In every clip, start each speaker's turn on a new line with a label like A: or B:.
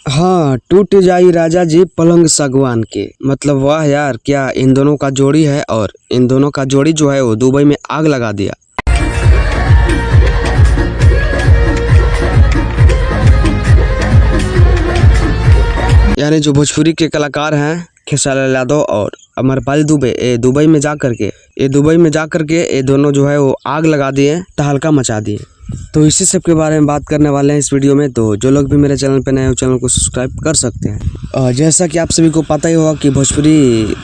A: हाँ, टूट जाई राजा जी पलंग सागवान के। मतलब वाह यार, क्या इन दोनों का जोड़ी है। और इन दोनों का जोड़ी जो है वो दुबई में आग लगा दिया। यानी जो भोजपुरी के कलाकार हैं खेसारी यादव और अमरपाली दुबे, ये दुबई में जा करके ये दोनों जो है वो आग लगा दिए, तहलका मचा दिए। तो इसी सब के बारे में बात करने वाले हैं इस वीडियो में। तो जो लोग भी मेरे चैनल पे नए हो, चैनल को सब्सक्राइब कर सकते हैं। जैसा कि आप सभी को पता ही होगा कि भोजपुरी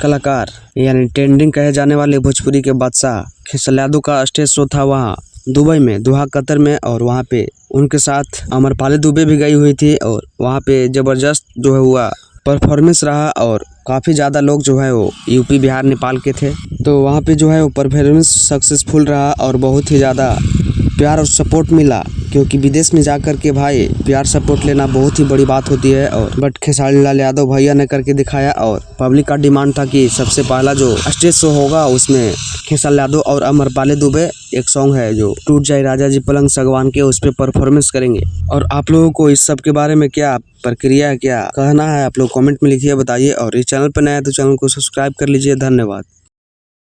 A: कलाकार यानी ट्रेंडिंग कहे जाने वाले भोजपुरी के बादशाह खेसारी यादव का स्टेज शो था वहाँ दुबई में, दोहा कतर में। और वहाँ पे उनके साथ अमरपाली दुबे भी गई हुई थी और वहाँ पे ज़बरदस्त जो है हुआ परफॉर्मेंस रहा। और काफ़ी ज़्यादा लोग जो है वो यूपी बिहार नेपाल के थे। तो वहाँ पे जो है वो परफॉर्मेंस सक्सेसफुल रहा और बहुत ही ज़्यादा प्यार और सपोर्ट मिला। क्योंकि विदेश में जाकर के भाई प्यार सपोर्ट लेना बहुत ही बड़ी बात होती है। और बट खेसारी लाल यादव भैया ने करके दिखाया। और पब्लिक का डिमांड था कि सबसे पहला जो स्टेज शो होगा उसमें खेसारी यादव और अमरपाली दुबे एक सॉन्ग है जो टूट जाए राजा जी पलंग सागवान के, उस पर परफॉर्मेंस करेंगे। और आप लोगों को इस सब के बारे में क्या प्रक्रिया है, क्या कहना है, आप लोग कमेंट में लिखिए, बताइए। और इस चैनल पर नया है तो चैनल को सब्सक्राइब कर लीजिए। धन्यवाद।